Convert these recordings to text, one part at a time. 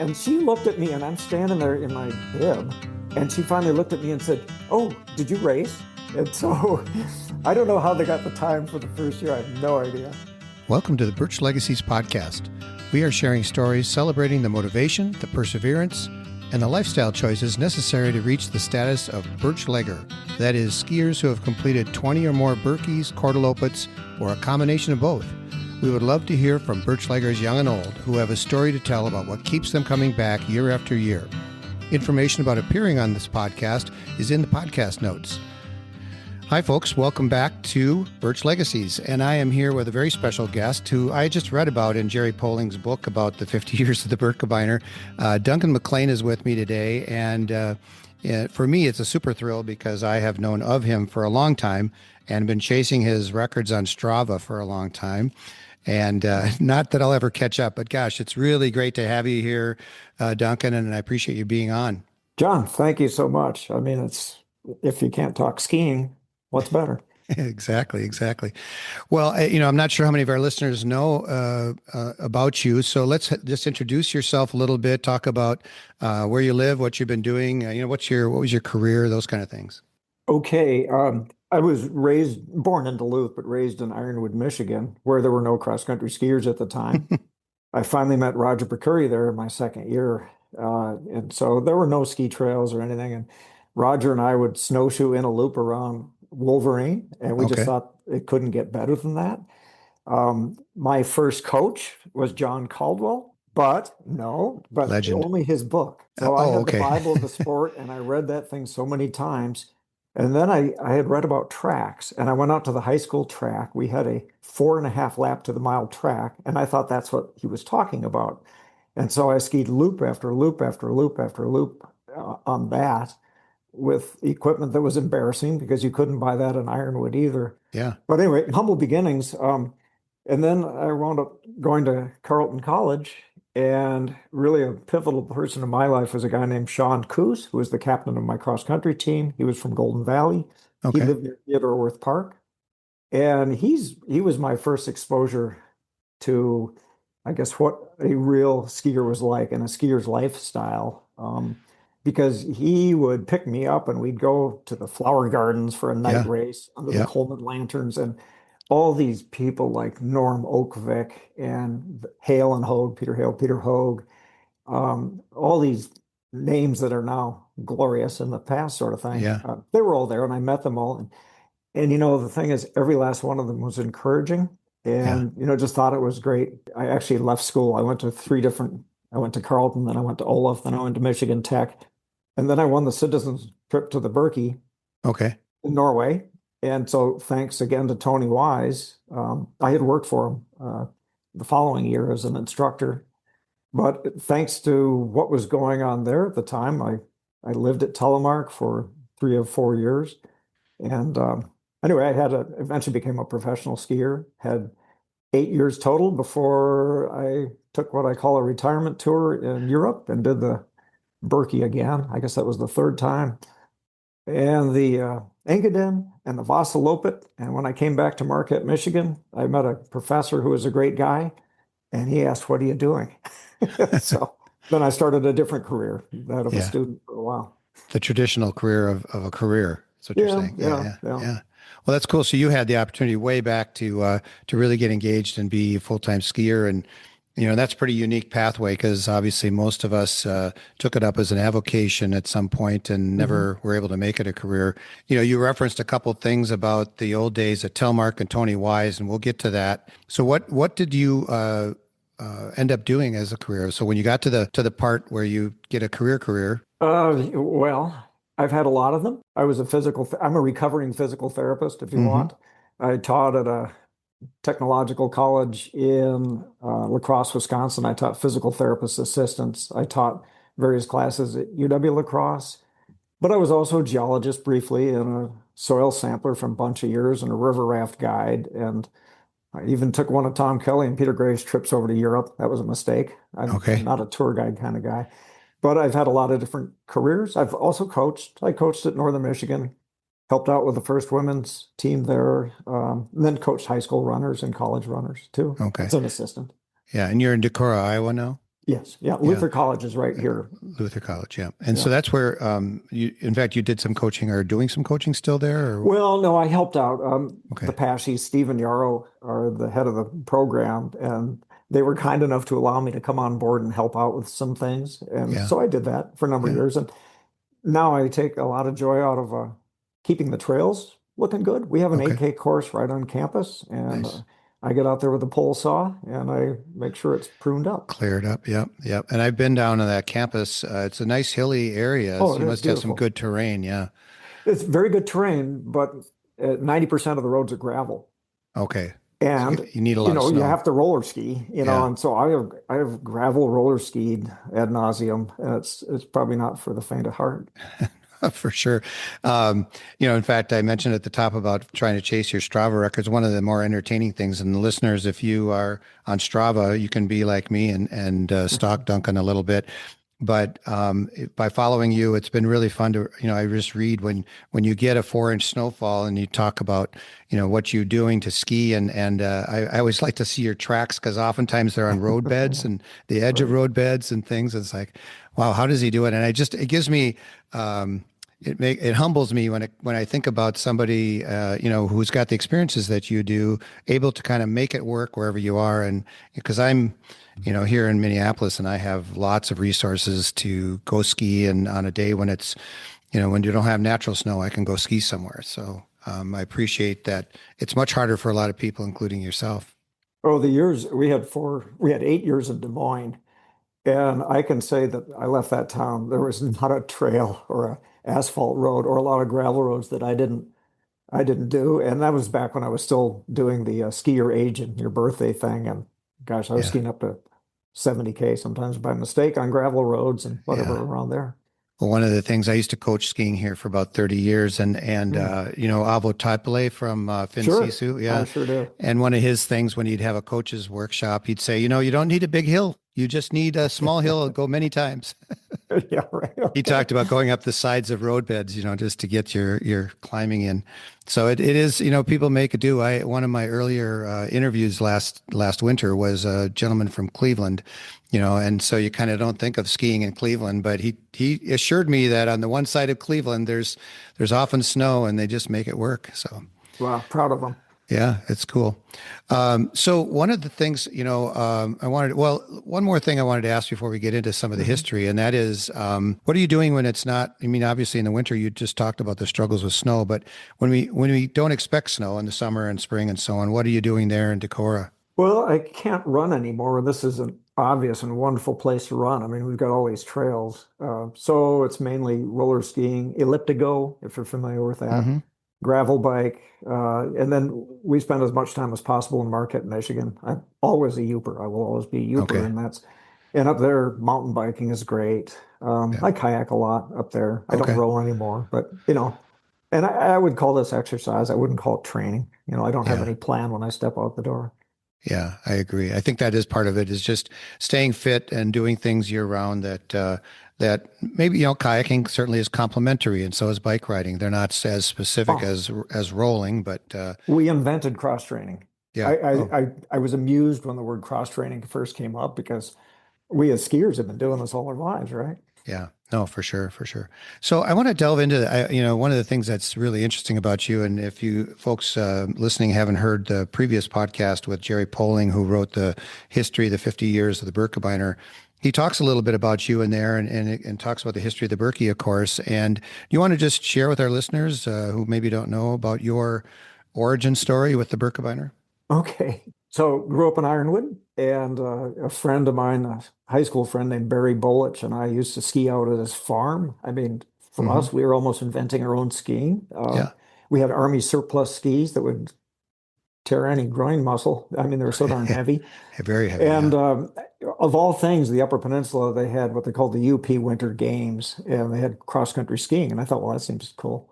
And she looked at me, and I'm standing there in my bib, and she finally looked at me and said, "Oh, did you race?" And so I don't know how they got the time for the first year. I have no idea. Welcome to the Birch Legacies podcast. We are sharing stories celebrating the motivation, the perseverance, and the lifestyle choices necessary to reach the status of Birchlegger. That is, skiers who have completed 20 or more Birkies, Korteloppets, or a combination of both. We would love to hear from Birchleggers young and old who have a story to tell about what keeps them coming back year after year. Information about appearing on this podcast is in the podcast notes. Hi, folks. Welcome back to Birch Legacies. And I am here with a very special guest who I just read about in Jerry Polling's book about the 50 years of the Birkebeiner. Duncan McLean is with me today. And for me, it's a super thrill because I have known of him for a long time and been chasing his records on Strava for a long time. And not that I'll ever catch up, but gosh, it's really great to have you here, Duncan, and I appreciate you being on. John, thank you so much. I mean, if you can't talk skiing, what's better? Exactly. Well, I'm not sure how many of our listeners know about you, so let's just introduce yourself a little bit, talk about where you live, what you've been doing, what was your career, those kind of things. Okay. I was born in Duluth, but raised in Ironwood, Michigan, where there were no cross-country skiers at the time. I finally met Roger Birkie there in my second year. And so there were no ski trails or anything. And Roger and I would snowshoe in a loop around Wolverine, and we just thought it couldn't get better than that. My first coach was John Caldwell, but Legend. only his book. So I had the Bible of the sport, and I read that thing so many times. And then I had read about tracks, and I went out to the high school track. We had a 4.5 lap to the mile track, and I thought that's what he was talking about. And so I skied loop after loop after loop after loop on that with equipment that was embarrassing because you couldn't buy that in Ironwood either. Yeah. But anyway, humble beginnings. And then I wound up going to Carleton College, and really a pivotal person in my life was a guy named Sean Coos, who was the captain of my cross-country team. He was from Golden Valley. Okay. He lived near Theodore Wirth Park. And he was my first exposure to, I guess, what a real skier was like and a skier's lifestyle. Because he would pick me up and we'd go to the flower gardens for a night race under the Coleman lanterns, and all these people like Norm Oakvik and Hale and Hogue, Peter Hale, Peter Hogue, all these names that are now glorious in the past sort of thing. Yeah. They were all there, and I met them all. And the thing is, every last one of them was encouraging, and, just thought it was great. I actually left school. I went to Carleton, then I went to Olaf, then I went to Michigan Tech. And then I won the citizens trip to the Birkie in Norway. And so thanks again to Tony Wise, I had worked for him the following year as an instructor. But thanks to what was going on there at the time, I lived at Telemark for 3 or 4 years. And anyway, eventually became a professional skier, had 8 years total before I took what I call a retirement tour in Europe and did the Birkie again. I guess that was the third time. And the Engadin and the Korteloppet. And when I came back to Marquette, Michigan, I met a professor who was a great guy. And he asked, "What are you doing?" So then I started a different career, that of a student for a while. The traditional career of a career. That's what you're saying. Yeah. Well, that's cool. So you had the opportunity way back to really get engaged and be a full-time skier. And that's a pretty unique pathway because obviously most of us took it up as an avocation at some point and never were able to make it a career. You referenced a couple of things about the old days at Telemark and Tony Wise, and we'll get to that. So what did you end up doing as a career? So when you got to the part where you get a career? Well, I've had a lot of them. I'm a recovering physical therapist, if you want. I taught at a technological college in La Crosse, Wisconsin. I taught physical therapist assistants. I taught various classes at UW La Crosse, but I was also a geologist briefly and a soil sampler for a bunch of years and a river raft guide. And I even took one of Tom Kelly and Peter Gray's trips over to Europe. That was a mistake. I'm not a tour guide kind of guy, but I've had a lot of different careers. I've also coached. I coached at Northern Michigan, helped out with the first women's team there, and then coached high school runners and college runners too. Okay. As an assistant. Yeah. And you're in Decorah, Iowa now? Yes. Yeah. Yeah. Luther College is right here. Luther College. Yeah. And Yeah. so that's where in fact, you did some coaching or doing some coaching still there or? Well, no, I helped out. The Okay. Pashies, Steve and Yarrow are the head of the program, and they were kind enough to allow me to come on board and help out with some things. And Yeah. so I did that for a number of Yeah. years. And now I take a lot of joy out of keeping the trails looking good. We have an Okay. 8K course right on campus, and Nice. I get out there with a pole saw and I make sure it's pruned up. Cleared up. Yep. Yep. And I've been down to that campus. It's a nice hilly area. Oh, So it you is must have some beautiful. good terrain. Yeah. It's very good terrain, but 90% of the roads are gravel. Okay. So And you need a lot of you snow. have to roller ski, Yeah. and so I have gravel roller skied ad nauseum, and it's probably not for the faint of heart. For sure. In fact, I mentioned at the top about trying to chase your Strava records. One of the more entertaining things, and the listeners, if you are on Strava, you can be like me and stalk Duncan a little bit. But by following you, it's been really fun to, I just read when you get a 4-inch snowfall and you talk about, what you're doing to ski. And I always like to see your tracks because oftentimes they're on road beds and the edge of Right. road beds and things. It's like, wow, how does he do it? And it gives me, it humbles me when I think about somebody who's got the experiences that you do, able to kind of make it work wherever you are. And because I'm here in Minneapolis and I have lots of resources to go ski, and on a day when it's when you don't have natural snow, I can go ski somewhere. So I appreciate that. It's much harder for a lot of people, including yourself. Oh, we had 8 years in Des Moines, and I can say that I left that town. There was not a trail or a asphalt road or a lot of gravel roads that I didn't do. And that was back when I was still doing the ski your age and your birthday thing. And gosh, I was Yeah, skiing up to 70K sometimes by mistake on gravel roads and whatever yeah. around there. Well, one of the things I used to coach skiing here for about 30 years, and Hmm. Avo Taipale from Finn Sure, Sisu, I yeah. sure do. And one of his things when he'd have a coach's workshop, he'd say, you don't need a big hill. You just need a small hill and go many times. Yeah, right. He Okay. talked about going up the sides of road beds, just to get your climbing in. So it is, people make it do. One of my earlier interviews last winter was a gentleman from Cleveland, and so you kind of don't think of skiing in Cleveland, but he assured me that on the one side of Cleveland there's often snow and they just make it work. So Wow, proud of them. yeah, it's cool. So one of the things, one more thing I wanted to ask before we get into some of the Mhm. history, and that is, what are you doing when it's not, I mean, obviously in the winter, you just talked about the struggles with snow, but when we don't expect snow in the summer and spring and so on, what are you doing there in Decorah? Well, I can't run anymore. This is an obvious and wonderful place to run. I mean, we've got all these trails. So it's mainly roller skiing, elliptigo, if you're familiar with that, Hmm. gravel bike. And then we spend as much time as possible in Marquette, Michigan. I'm always a Youper. I will always be a Youper. Okay. And up there, mountain biking is great. Yeah. I kayak a lot up there. I don't Okay. row anymore, but and I would call this exercise. I wouldn't call it training. I don't have Yeah. any plan when I step out the door. Yeah, I agree. I think that is part of it is just staying fit and doing things year round that maybe, kayaking certainly is complementary and so is bike riding. They're not as specific Oh, as rolling, but we invented cross training. yeah. I, I Oh, I was amused when the word cross training first came up because we as skiers have been doing this all our lives, right? yeah. No, for sure, for sure. So I want to delve into, one of the things that's really interesting about you, and if you folks listening haven't heard the previous podcast with Jerry Poling, who wrote the history, the 50 years of the Birkebeiner, he talks a little bit about you in there and talks about the history of the Birkie, of course. And you want to just share with our listeners who maybe don't know about your origin story with the Birkebeiner? Okay. So grew up in Ironwood, and a friend of mine, a high school friend named Barry Bolich, and I used to ski out at his farm. I mean, for Hmm. us, we were almost inventing our own skiing. Yeah. We had Army surplus skis that would tear any groin muscle. I mean, they were so darn heavy. Very heavy. And Yeah. of all things, the Upper Peninsula, they had what they called the UP Winter Games, and they had cross-country skiing. And I thought, well, that seems cool.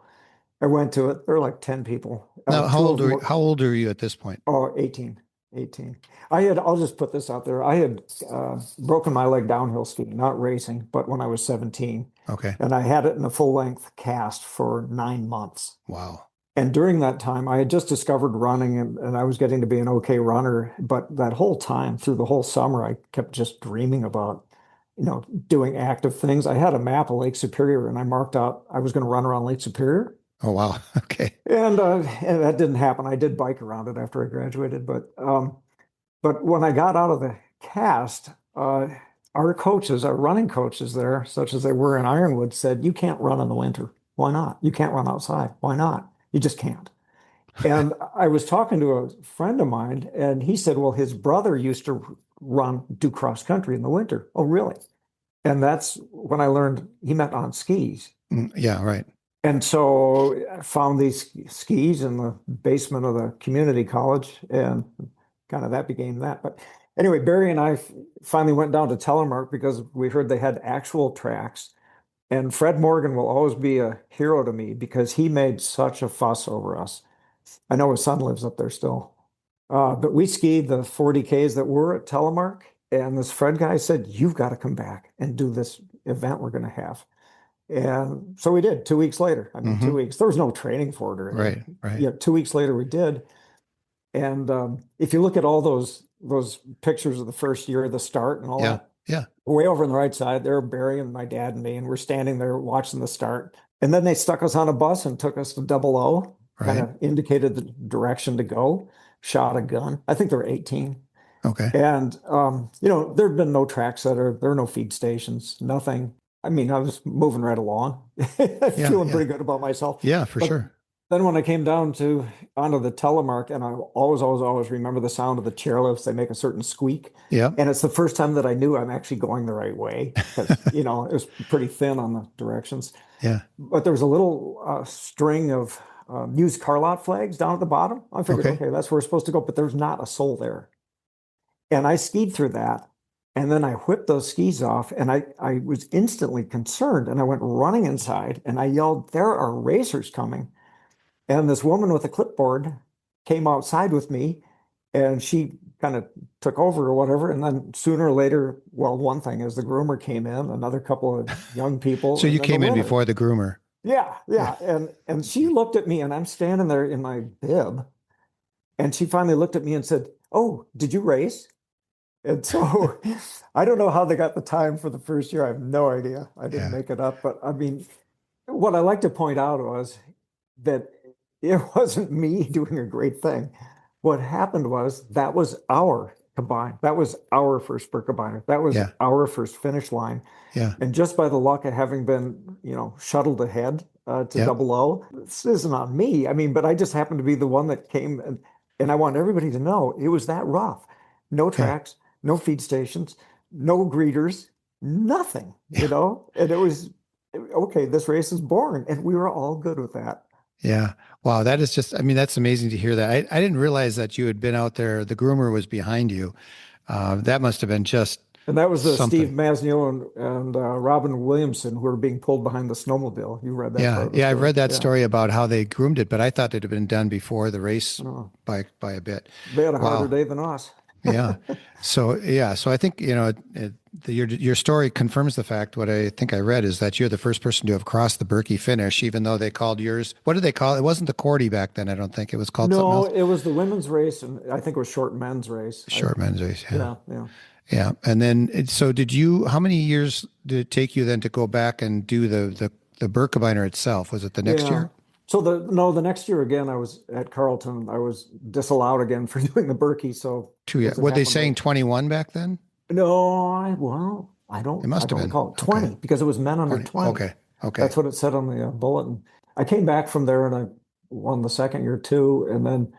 I went to it. There were like 10 people. Now, Two of them were, how old are you at this point? oh, 18, 18. I'll just put this out there. I had broken my leg downhill skiing, not racing, but when I was 17. Okay. And I had it in a full-length cast for 9 months. Wow. And during that time, I had just discovered running and I was getting to be an okay runner. But that whole time, through the whole summer, I kept just dreaming about, doing active things. I had a map of Lake Superior and I marked out I was going to run around Lake Superior. Oh, wow. Okay. And that didn't happen. I did bike around it after I graduated. But when I got out of the cast, our coaches, our running coaches there, such as they were in Ironwood, said, "You can't run in the winter. Why not? You can't run outside. Why not? You just can't." And I was talking to a friend of mine, and he said, well, his brother used to do cross country in the winter. Oh, really? And that's when I learned he meant on skis. Yeah, right. And so I found these skis in the basement of the community college, and kind of that became that. But anyway, Barry and I finally went down to Telemark because we heard they had actual tracks. And Fred Morgan will always be a hero to me because he made such a fuss over us. I know his son lives up there still. But we skied the 40Ks that were at Telemark, and this Fred guy said, "You've got to come back and do this event we're going to have." And so we did 2 weeks later. I mean, 2 weeks. There was no training for it or anything. Right. Yeah, 2 weeks later we did. And if you look at all those pictures of the first year, the start and all that, yeah, way over on the right side, there were Barry and my dad and me, and we're standing there watching the start. And then they stuck us on a bus and took us to Double O, kind of indicated the direction to go, shot a gun. I think there were 18. Okay. And, there had been no track setter. There were no feed stations, nothing. I mean, I was moving right along, feeling pretty good about myself. Yeah, for sure. Then when I came down onto the Telemark, and I always remember the sound of the chairlifts, they make a certain squeak. Yeah. And it's the first time that I knew I'm actually going the right way because, it was pretty thin on the directions. Yeah. But there was a little string of used car lot flags down at the bottom. I figured, okay, that's where we're supposed to go, but there's not a soul there. And I skied through that. And then I whipped those skis off and I was instantly concerned. And I went running inside and I yelled, "There are racers coming." And this woman with a clipboard came outside with me and she kind of took over or whatever. And then sooner or later, well, one thing is the groomer came in, another couple of young people. So you came in before the groomer. Yeah. And she looked at me and I'm standing there in my bib. And she finally looked at me and said, "Oh, did you race?" And so I don't know how they got the time for the first year. I have no idea. I didn't make it up. But I mean, what I like to point out was that it wasn't me doing a great thing. What happened was that was our combined. That was our first Birkebeiner. That was our first finish line. Yeah. And just by the luck of having been, shuttled ahead to Double O, this isn't on me. I mean, but I just happened to be the one that came and I want everybody to know it was that rough. No tracks, no feed stations, no greeters, nothing, and it was, okay, this race is born. And we were all good with that. Yeah. Wow. That is just, I mean, that's amazing to hear that. I didn't realize that you had been out there. The groomer was behind you. That must have been just And that was something. Steve Masnio and Robin Williamson who were being pulled behind the snowmobile. You read that? Yeah. I read that story about how they groomed it, but I thought it had been done before the race by a bit. They had a harder day than us. Yeah. So I think, your story confirms the fact. What I think I read is that you're the first person to have crossed the Birkie finish, even though they called yours. What did they call it? It wasn't the Korte back then. I don't think it was called something else. No, it was the women's race. And I think it was short men's race. Men's race. Yeah. Yeah. And then, so how many years did it take you then to go back and do the Birkebeiner itself? Was it the next year? So the next year again, I was at Carleton. I was disallowed again for doing the Birkie. So 2 years. Were they saying 21 back then? No, I don't. It must have been recall. 20 because it was men under 20. Okay. That's what it said on the bulletin. I came back from there and I won the second year too, and then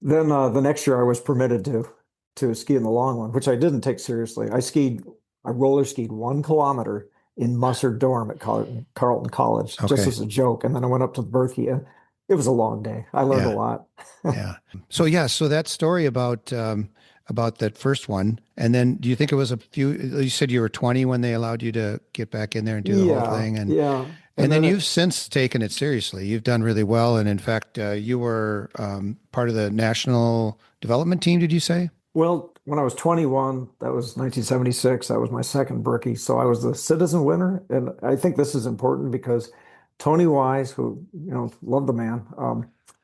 the next year I was permitted to ski in the long one, which I didn't take seriously. I roller skied 1 kilometer in Musser Dorm at Carleton College, just as a joke. And then I went up to the Birkie, and it was a long day. I learned a lot. So that story about that first one, and then do you think it was you said you were 20 when they allowed you to get back in there and do the whole thing? And then you've since taken it seriously. You've done really well. And in fact, you were part of the national development team, did you say? Well, when I was 21, that was 1976. That was my second Birkie. So I was the citizen winner. And I think this is important because Tony Wise, who, love the man,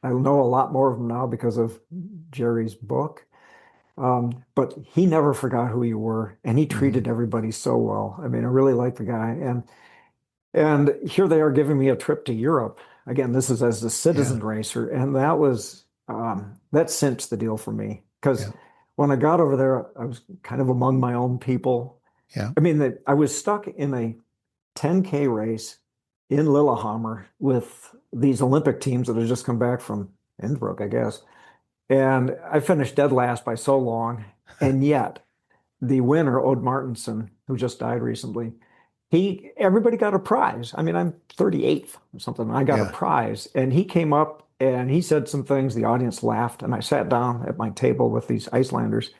I know a lot more of them now because of Jerry's book. But he never forgot who you were, and he Hmm. treated everybody so well. I mean, I really like the guy. And here they are giving me a trip to Europe. Again, this is as a Yeah. citizen racer, and that was that cinched the deal for me because Yeah. when I got over there, I was kind of among my own people. Yeah. I mean, I was stuck in a 10K race in Lillehammer with these Olympic teams that had just come back from Innsbruck, I guess. And I finished dead last by so long. And yet, the winner, Ode Martinson, who just died recently, everybody got a prize. I mean, I'm 38th or something. I got a Yeah. prize. And he came up and he said some things. The audience laughed. And I sat down at my table with these Icelanders.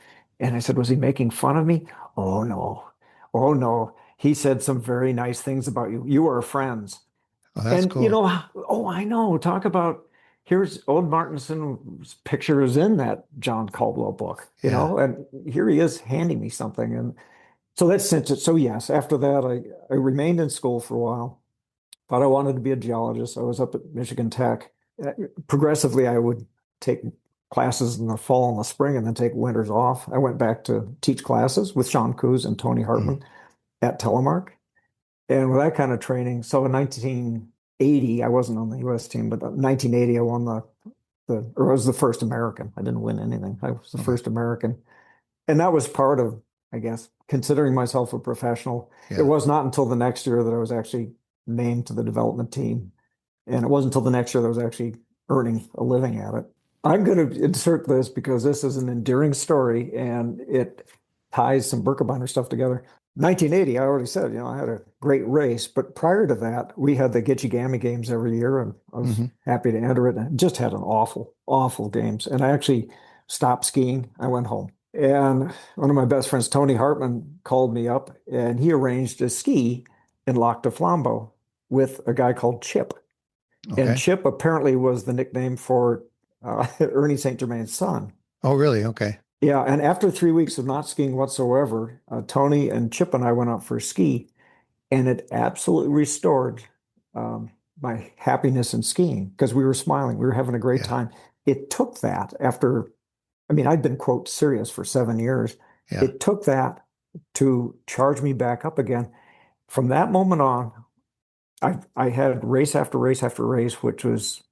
And I said, was he making fun of me? Oh, no. Oh, no. He said some very nice things about you. You are friends. Oh, that's And, cool. oh, I know. Talk about here's Ode Martinson's picture is in that John Caldwell book, Yeah. and here he is handing me something. And so that cinched it. So yes, after that, I remained in school for a while. Thought I wanted to be a geologist. I was up at Michigan Tech. Progressively, I would take classes in the fall and the spring and then take winters off. I went back to teach classes with Sean Coos and Tony Mm. Hartman at Telemark. And with that kind of training, so in 1980, I wasn't on the U.S. team, but in 1980, I won or I was the first American. I didn't win anything. I was the Okay. first American. And that was part of, I guess, considering myself a professional. It Yeah. was not until the next year that I was actually named to the development team. And it wasn't until the next year that I was actually earning a living at it. I'm going to insert this because this is an endearing story and it ties some Birkebeiner stuff together. 1980, I already said, I had a great race, but prior to that, we had the Gitche Gammy games every year, and I was Hmm. happy to enter it. And just had an awful, awful games. And I actually stopped skiing. I went home. And one of my best friends, Tony Hartman, called me up and he arranged a ski in Lac de Flambeau with a guy called Chip. And Okay. Chip apparently was the nickname for Ernie St. Germain's son. Oh, really? Okay. Yeah, and after 3 weeks of not skiing whatsoever, Tony and Chip and I went out for a ski, and it absolutely restored um, my happiness in skiing because we were smiling, we were having a great Yeah. time. It took that after, I mean, I'd been, quote, serious for 7 years. Yeah. It took that to charge me back up again. From that moment on, I had race after race after race, which was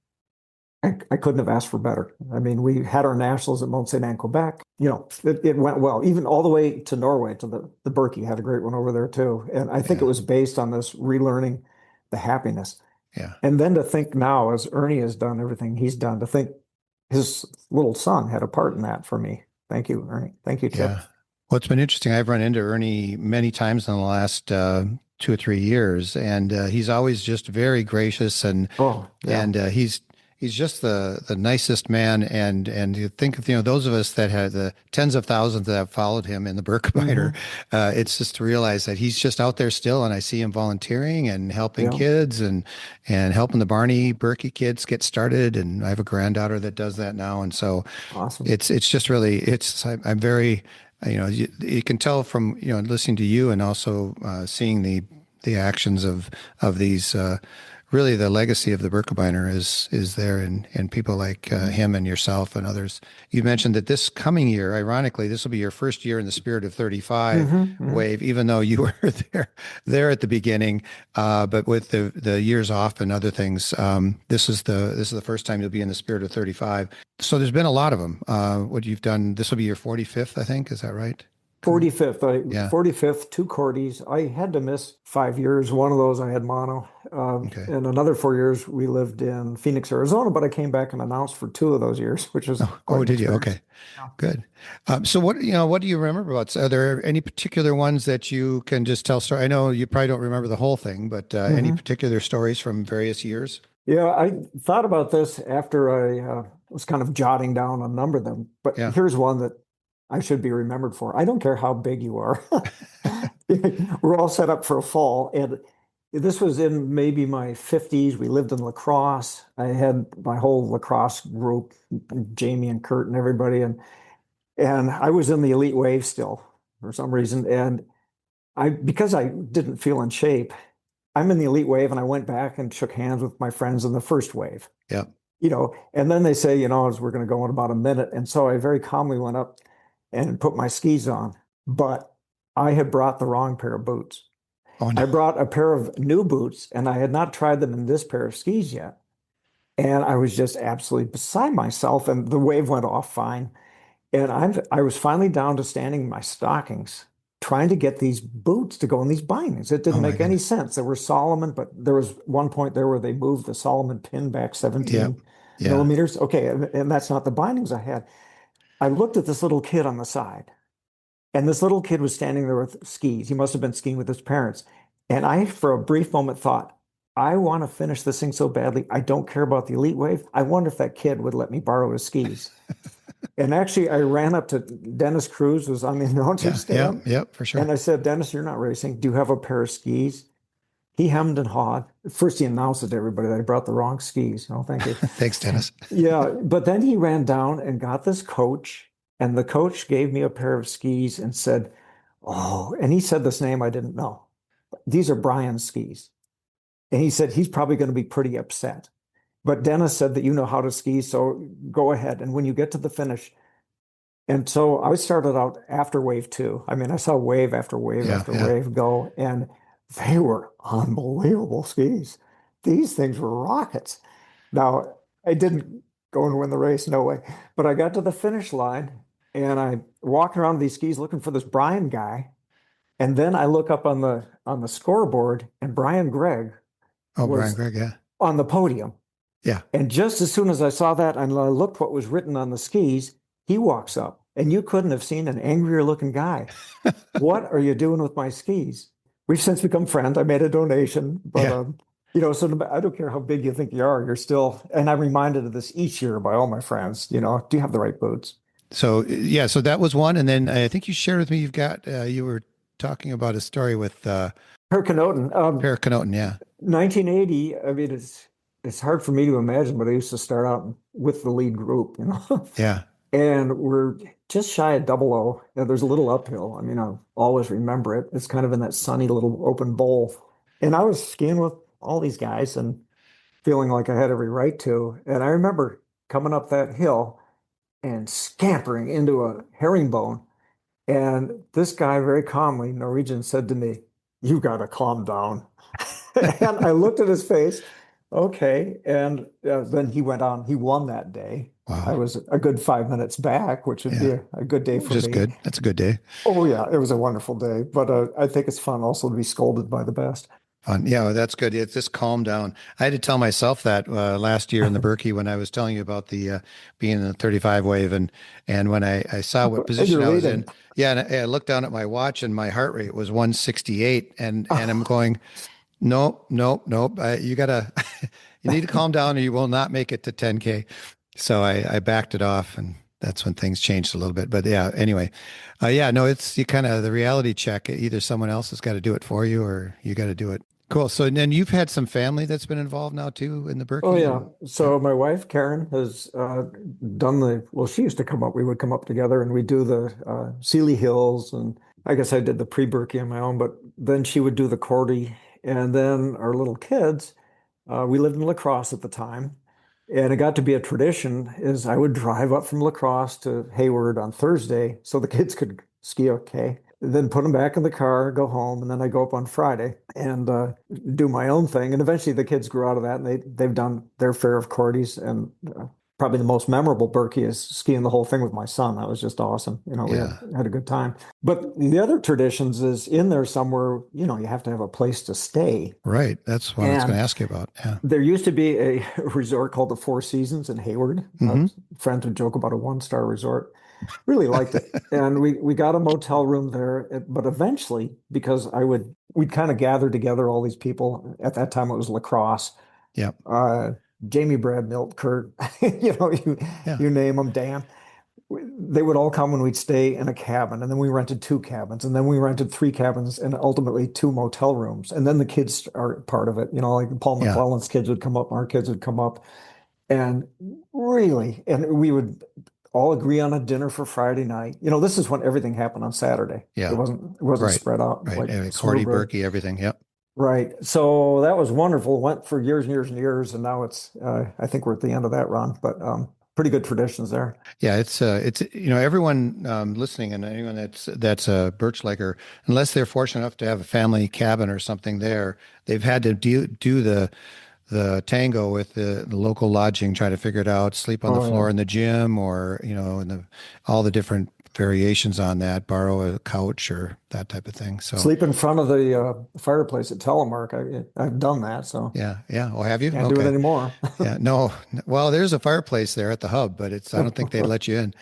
I couldn't have asked for better. I mean, we had our nationals at Mont Saint Anne, Quebec. It went well, even all the way to Norway to the Birkie had a great one over there too. And I think it Yeah. was based on this relearning the happiness. Yeah. And then to think now, as Ernie has done everything he's done, to think his little son had a part in that for me. Thank you, Ernie. Thank you, Chip. Yeah. Well, it's been interesting. I've run into Ernie many times in the last 2 or 3 years, and he's always just very gracious Oh, yeah. and he's just the nicest man. And you think of those of us that had the tens of thousands that have followed him in the Birkebeiner, Hmm. it's just to realize that he's just out there still, and I see him volunteering and helping Yeah. kids and helping the Barney Birkie kids get started. And I have a granddaughter that does that now, and so Awesome. it's just really I'm very you can tell from listening to you and also seeing the actions of these really the legacy of the Birkebeiner is there and people like him and yourself and others. You mentioned that this coming year, ironically, this will be your first year in the Spirit of 35 Hmm. Hmm. wave, even though you were there at the beginning, but with the years off and other things, this is the first time you'll be in the Spirit of 35. So there's been a lot of them. What you've done, this will be your 45th, I think. Is that right? Coming. 45th, Yeah. 45th, two Kortes. I had to miss 5 years. One of those I had mono. Okay. And another 4 years we lived in Phoenix, Arizona, but I came back and announced for two of those years, which was quite Oh, an did you? experience. Okay. Yeah. Good. So what do you remember about? Are there any particular ones that you can just tell story? I know you probably don't remember the whole thing, but any Hmm. particular stories from various years? Yeah, I thought about this after I was kind of jotting down a number of them, but Yeah. here's one that I should be remembered for. I don't care how big you are. We're all set up for a fall. And this was in maybe my 50s. We lived in lacrosse. I had my whole lacrosse group, Jamie and Kurt and everybody. And I was in the elite wave still for some reason. And because I didn't feel in shape, I'm in the elite wave and I went back and shook hands with my friends in the first wave. Yeah. And then they say, as we're going to go in about a minute. And so I very calmly went up and put my skis on, but I had brought the wrong pair of boots. Oh no. I brought a pair of new boots and I had not tried them in this pair of skis yet. And I was just absolutely beside myself. And the wave went off fine. And I was finally down to standing in my stockings, trying to get these boots to go in these bindings. It Oh didn't my make any goodness. sense. There were Solomon, but there was one point there where they moved the Solomon pin back Yeah. 17 Yeah. millimeters. Okay, and that's not the bindings I had. I looked at this little kid on the side, and this little kid was standing there with skis. He must have been skiing with his parents. And I, for a brief moment, thought, I want to finish this thing so badly. I don't care about the elite wave. I wonder if that kid would let me borrow his skis. And actually, I ran up to Dennis Cruz, who was on the Yeah. announcer's Yeah. stand, Yeah. For and sure. I said, Dennis, you're not racing. Do you have a pair of skis? He hemmed and hawed. First, he announced it to everybody that I brought the wrong skis. Oh, thank you. Thanks, Dennis. Yeah, but then he ran down and got this coach, and the coach gave me a pair of skis and said, oh, and he said this name I didn't know. These are Brian's skis. And he said he's probably going to be pretty upset. But Dennis said that you know how to ski, so go ahead. And when you get to the finish, and so I started out after wave two. I mean, I saw wave after wave Yeah. after Yeah. wave go, and they were unbelievable skis. These things were rockets. Now, I didn't go and win the race, no way. But I got to the finish line and I walked around these skis looking for this Brian guy. And then I look up on the scoreboard and Brian Gregg Oh, Brian was Gregg. Yeah. on the podium. Yeah. And just as soon as I saw that and I looked what was written on the skis, he walks up. And you couldn't have seen an angrier looking guy. What are you doing with my skis? We've since become friends. I made a donation, but Yeah. so I don't care how big you think you are, you're still, and I'm reminded of this each year by all my friends, do you have the right boots? So yeah. So that was one, and then I think you shared with me you've got you were talking about a story with Herkenoten, Paracanoten. Yeah. 1980, I mean, it's hard for me to imagine, but I used to start out with the lead group. Yeah. And we're just shy of double O. There's a little uphill. I mean, I'll always remember it. It's kind of in that sunny little open bowl. And I was skiing with all these guys and feeling like I had every right to. And I remember coming up that hill and scampering into a herringbone. And this guy very calmly, Norwegian, said to me, "You got to calm down." And I looked at his face. Okay. And then he went on. He won that day. I Wow. was a good 5 minutes back, which would be Yeah. a good day for Just me. good. That's a good day. Oh, yeah. It was a wonderful day. But I think it's fun also to be scolded by the best. Fun. Yeah, well, that's good. It's just calm down. I had to tell myself that last year in the Birkie when I was telling you about the being in the 35 wave and when I saw what position You're I was in. leading. Yeah, and I looked down at my watch and my heart rate was 168 and I'm going, nope, nope, nope. You gotta you need to calm down or you will not make it to 10K. So I backed it off and that's when things changed a little bit. But yeah, anyway, yeah, no, it's you kind of the reality check. Either someone else has got to do it for you or you got to do it. Cool. So then you've had some family that's been involved now too in the Oh, Birkie yeah. and yeah, So my wife, Karen, has well, she used to come up. We would come up together and we do the Sealy Hills. And I guess I did the pre-Birkie on my own, but then she would do the Korte. And then our little kids, we lived in La Crosse at the time. And it got to be a tradition is I would drive up from La Crosse to Hayward on Thursday so the kids could ski okay. Then put them back in the car, go home, and then I go up on Friday and do my own thing. And eventually the kids grew out of that and they've done their fare of Corties. And probably the most memorable Birkie is skiing the whole thing with my son. That was just awesome. We had, yeah, had a good time. But the other traditions is in there somewhere, you have to have a place to stay. right. That's what I was going And to ask you about. Yeah. there used to be a resort called the Four Seasons in Hayward. Hmm. Friends would joke about a one-star resort. Really liked it. And we got a motel room there. But eventually, because we'd kind of gather together all these people. At that time, it was lacrosse. Yeah. Uh, Jamie, Brad, Milt, Kurt, you, Yeah. you name them, Dan. They would all come and we'd stay in a cabin. And then we rented two cabins. And then we rented three cabins and ultimately two motel rooms. And then the kids are part of it. Like Paul Yeah. McClellan's kids would come up, our kids would come up. And really, and we would all agree on a dinner for Friday night. This is when everything happened on Saturday. It Yeah. wasn't Right. spread out Right. like Anyway, Korte, snowbird. Birkie, everything. Yep. Right. So that was wonderful. Went for years and years and years, and now I think we're at the end of that run, but pretty good traditions there. Yeah, it's everyone listening and anyone that's a Birchlegger, unless they're fortunate enough to have a family cabin or something there, they've had to do the tango with the local lodging, try to figure it out, sleep on the Oh floor yeah. in the gym or, in all the different variations on that, borrow a couch or that type of thing. So Sleep in front of the fireplace at Telemark. I've done that, so yeah, yeah. Oh, have you? can't do it Okay. anymore. Yeah, no. Well, there's a fireplace there at the hub, but I don't think they'd let you in.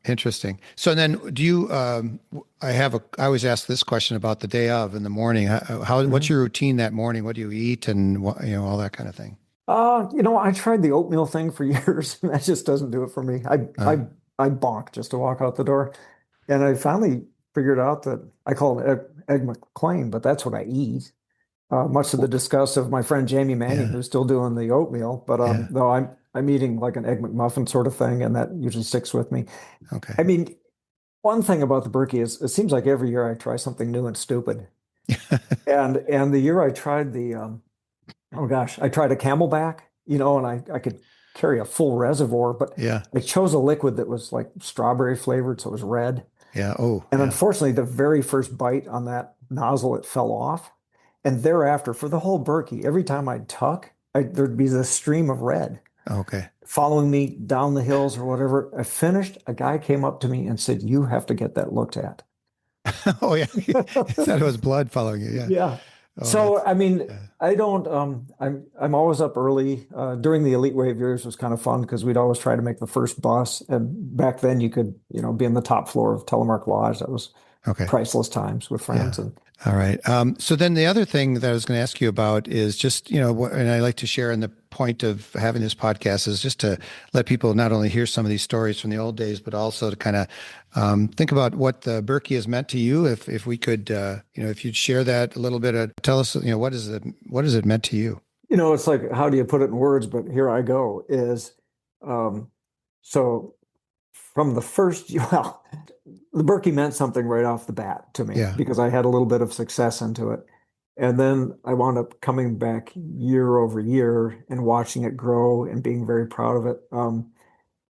Interesting. So then do you, I always ask this question about the day of in the morning. What's Mhm. your routine that morning? What do you eat and what, all that kind of thing? I tried the oatmeal thing for years, and that just doesn't do it for me. Uh, I bonk just to walk out the door. And I finally figured out that I call it egg McLean, but that's what I eat. Much to the disgust of my friend Jamie Manning, yeah, who's still doing the oatmeal. But yeah. though I'm eating like an egg McMuffin sort of thing, and that usually sticks with me. Okay. I mean, one thing about the Birkie is it seems like every year I try something new and stupid. And the year I tried the oh gosh, I tried a Camelback, and I could carry a full reservoir, but Yeah. I chose a liquid that was like strawberry flavored, so it was red. Yeah. Oh, And yeah. unfortunately, the very first bite on that nozzle, it fell off. And thereafter, for the whole Berkey, every time I'd tuck, there'd be this stream of red Okay. following me down the hills or whatever. I finished, a guy came up to me and said, "You have to get that looked at." Oh, yeah. He said it was blood following you. Yeah. Yeah. Oh, So, that's, I mean, yeah. I don't, I'm always up early. During the Elite Wave years was kind of fun because we'd always try to make the first bus. And back then you could, be in the top floor of Telemark Lodge. That was Okay. priceless times with Yeah. friends. And All right. So then the other thing that I was going to ask you about is just, and I like to share in the point of having this podcast is just to let people not only hear some of these stories from the old days, but also to kind of think about what the Birkie has meant to you. If we could, if you'd share that a little bit, tell us, what has it meant to you? it's like, how do you put it in words? But here I go is, um, so from the first, well, the Birkie meant something right off the bat to me Yeah. because I had a little bit of success into it. And then I wound up coming back year over year and watching it grow and being very proud of it.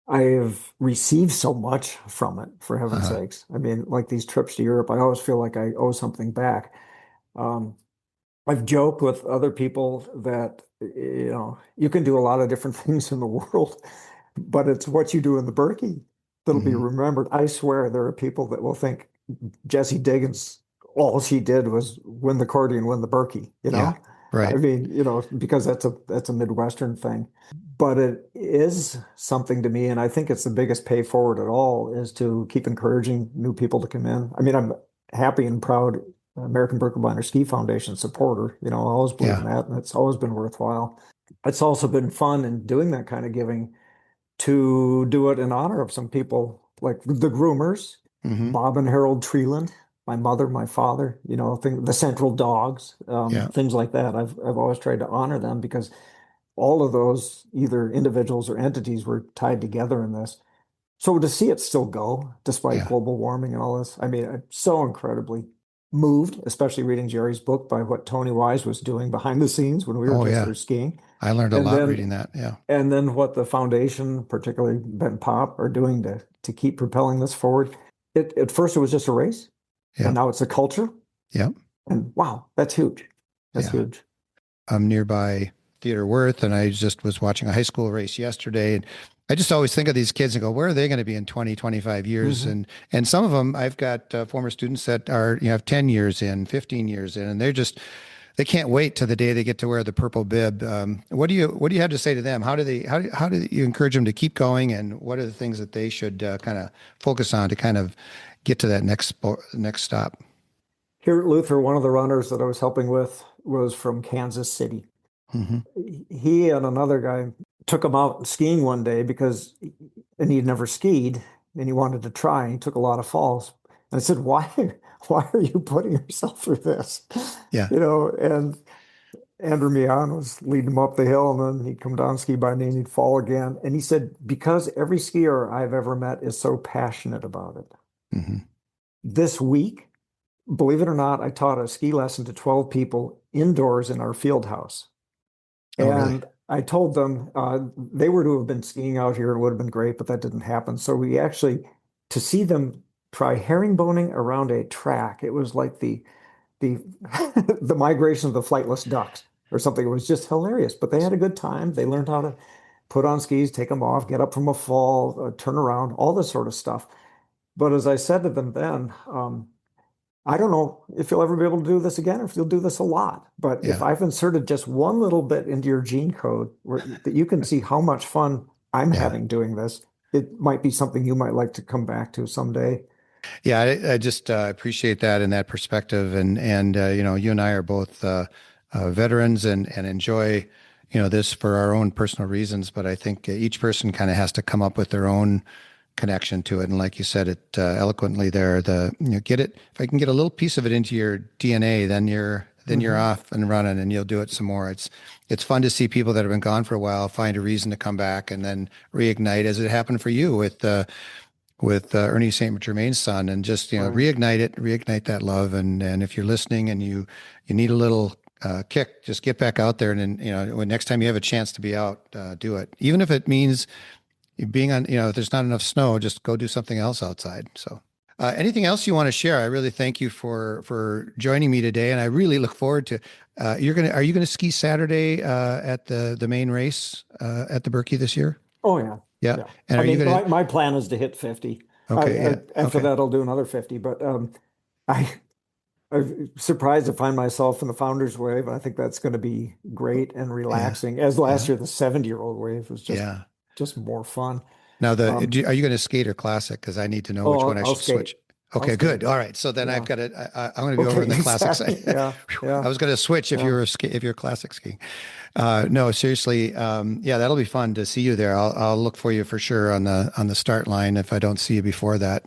I have received so much from it, for heaven's Uh-huh. sakes. I mean, like these trips to Europe, I always feel like I owe something back. Um, I've joked with other people that, you can do a lot of different things in the world, but it's what you do in the Berkey that'll be Hmm. remembered. I swear there are people that will think Jessie Diggins, all she did was win the Korte and win the Berkey, Yeah. I Right. mean, because that's a Midwestern thing. But it is something to me, and I think it's the biggest pay forward at all is to keep encouraging new people to come in. I mean, I'm happy and proud American Birkebeiner Ski Foundation supporter. I always believe in Yeah. that, and it's always been worthwhile. It's also been fun in doing that kind of giving to do it in honor of some people like the groomers, Hmm. Bob and Harold Treeland, my mother, my father, the Central Dogs, Yeah. things like that. I've always tried to honor them because all of those, either individuals or entities, were tied together in this. So to see it still go, despite Yeah. global warming and all this, I mean, I'm so incredibly moved, especially reading Jerry's book by what Tony Wise was doing behind the scenes when we were Oh, just yeah. there skiing. I learned a And lot then reading that. Yeah. and then what the foundation, particularly Ben Pop, are doing to keep propelling this forward. At first it was just a race, and Yeah. now it's a culture. Yeah. And wow, that's huge. That's Yeah. huge. I'm nearby Theater Worth, and I just was watching a high school race yesterday. And I just always think of these kids and go, where are they going to be in 20, 25 years? Hmm. And some of them, I've got former students that are, have 10 years in, 15 years in, and they can't wait till the day they get to wear the purple bib. What do you have to say to them? How do you encourage them to keep going? And what are the things that they should kind of focus on to kind of get to that next stop? Here at Luther, one of the runners that I was helping with was from Kansas City. Hmm. He and another guy took him out skiing one day and he'd never skied and he wanted to try. He took a lot of falls. And I said, why are you putting yourself through this? Yeah. And Andrew Mian was leading him up the hill and then he'd come down ski by knee and he'd fall again. And he said, because every skier I've ever met is so passionate about it. Hmm. This week, believe it or not, I taught a ski lesson to 12 people indoors in our field house. Oh, really? And I told them they were to have been skiing out here. It would have been great, but that didn't happen. So we actually, to see them try herringboning around a track, it was like the the migration of the flightless ducks or something. It was just hilarious. But they had a good time. They learned how to put on skis, take them off, get up from a fall, turn around, all this sort of stuff. But as I said to them then, I don't know if you'll ever be able to do this again or if you'll do this a lot. But if Yeah. I've inserted just one little bit into your gene code that you can see how much fun I'm Yeah. having doing this, it might be something you might like to come back to someday. Yeah. I just appreciate that and that perspective. And you know, you and I are both veterans and enjoy, you know, this for our own personal reasons. But I think each person kind of has to come up with their own connection to it. And like you said it eloquently there, you know, get it, if I can get a little piece of it into your DNA, then you're off and running and you'll do it some more. It's fun to see people that have been gone for a while find a reason to come back and then reignite, as it happened for you with Ernie St. Germain's son, and just, you know, Right. reignite that love. And if you're listening and you need a little kick, just get back out there. And then, you know, when next time you have a chance to be out, do it. Even if it means being on, you know, if there's not enough snow, just go do something else outside. So, anything else you want to share? I really thank you for joining me today, and I really look forward to. Are you gonna ski Saturday at the main race at the Birkie this year? Oh yeah. Yeah, Yeah. and I are you mean, gonna? my plan is to hit 50. Okay, yeah, After okay, that, I'll do another 50. But I, I'm surprised to find myself in the Founders Wave. I think that's going to be great and yeah, relaxing. As last yeah, year, the 70-year-old wave was yeah. just more fun. Now, Um, are you going to skate or classic? Because I need to know oh, which one I I'll should skate. switch. I'll Okay, good. skate. All right. So then I've Yeah. got to. I'm going to be over Okay. on the classic side. Exactly. Yeah. I Yeah. was going to switch Yeah. if you're classic skiing. No, seriously. Yeah, that'll be fun to see you there. I'll look for you for sure on the start line if I don't see you before that.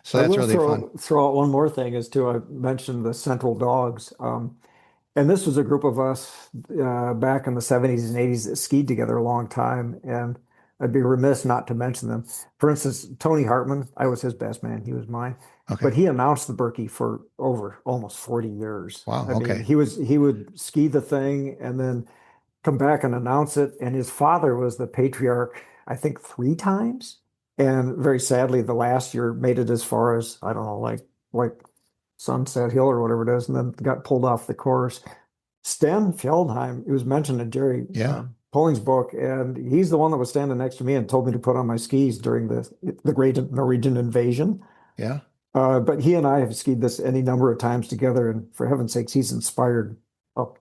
So I that's will really fun. throw out one more thing is too. I mentioned the Central Dogs. And this was a group of us back in the 70s and 80s that skied together a long time. And I'd be remiss not to mention them. For instance, Tony Hartman, I was his best man. He was mine. But Okay. he announced the Birkie for over almost 40 years. Wow. I mean, Okay. he would ski the thing and then come back and announce it. And his father was the patriarch, I think, 3 times. And very sadly, the last year made it as far as, I don't know, like Sunset Hill or whatever it is, and then got pulled off the course. Sten Feldheim, it was mentioned in Jerry Yeah. Polling's book, and he's the one that was standing next to me and told me to put on my skis during the Great Norwegian Invasion. Yeah. But he and I have skied this any number of times together, and for heaven's sakes, he's inspired. Oh,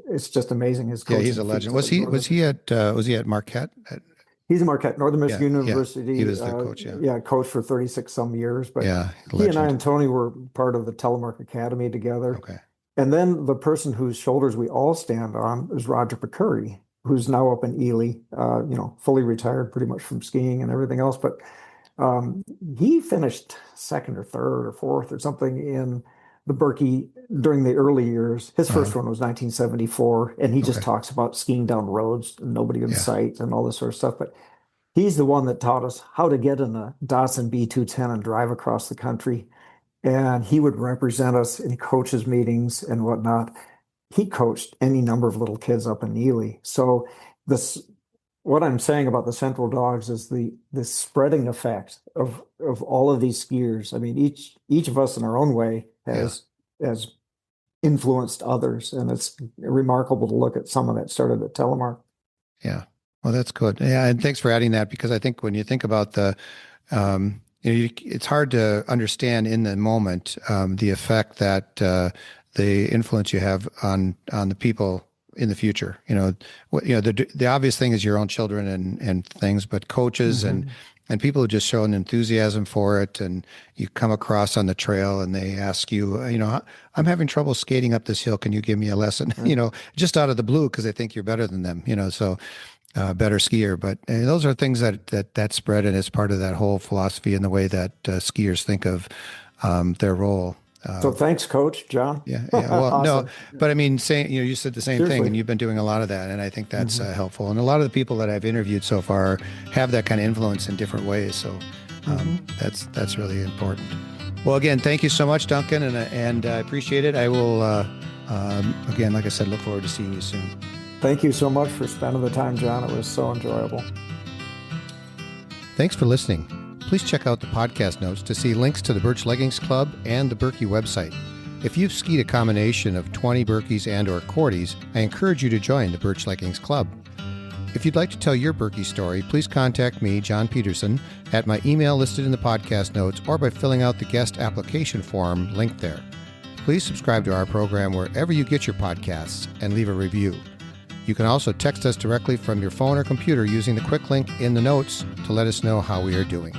it's just amazing his Yeah. He's coaching a legend. feats that he goes. Was he at Marquette? He's a Marquette, Northern Yeah. Michigan Yeah. He University. was their coach. Yeah. Yeah, coached for 36 some years. But Yeah. he and I Legend. and Tony were part of the Telemark Academy together. Okay. And then the person whose shoulders we all stand on is Roger McCurry, who's now up in Ely, fully retired pretty much from skiing and everything else. But um, he finished second or third or fourth or something in the Birkie during the early years. His Uh-huh. first one was 1974, and he just Okay. talks about skiing down roads and nobody in Yeah. sight and all this sort of stuff. But he's the one that taught us how to get in a Datsun B210 and drive across the country. And he would represent us in coaches' meetings and whatnot. He coached any number of little kids up in Ely. So this, what I'm saying about the Central Dogs is the spreading effect of all of these skiers. I mean, each of us in our own way Yeah. has influenced others, and it's remarkable to look at someone that started at Telemark. Yeah. Well, that's good. Yeah, and thanks for adding that, because I think when you think about it's hard to understand in the moment the effect that the influence you have on the people in the future. The obvious thing is your own children and things, but coaches Mhm. and people who just show an enthusiasm for it, and you come across on the trail and they ask you, I'm having trouble skating up this hill. Can you give me a lesson? Right. Just out of the blue because they think you're better than them. So. Better skier, but those are things that spread, and it's part of that whole philosophy and the way that skiers think of their role. So thanks, Coach John. Yeah, yeah. Well, no, Awesome. but I mean, saying you said the same thing, Seriously. and you've been doing a lot of that, and I think that's Mhm. helpful. And a lot of the people that I've interviewed so far have that kind of influence in different ways. So Mhm. that's really important. Well, again, thank you so much, Duncan, and I appreciate it. I will, again, like I said, look forward to seeing you soon. Thank you so much for spending the time, John. It was so enjoyable. Thanks for listening. Please check out the podcast notes to see links to the Birch Leggings Club and the Birkie website. If you've skied a combination of 20 Birkies and or Kortes, I encourage you to join the Birch Leggings Club. If you'd like to tell your Birkie story, please contact me, John Peterson, at my email listed in the podcast notes or by filling out the guest application form linked there. Please subscribe to our program wherever you get your podcasts and leave a review. You can also text us directly from your phone or computer using the quick link in the notes to let us know how we are doing.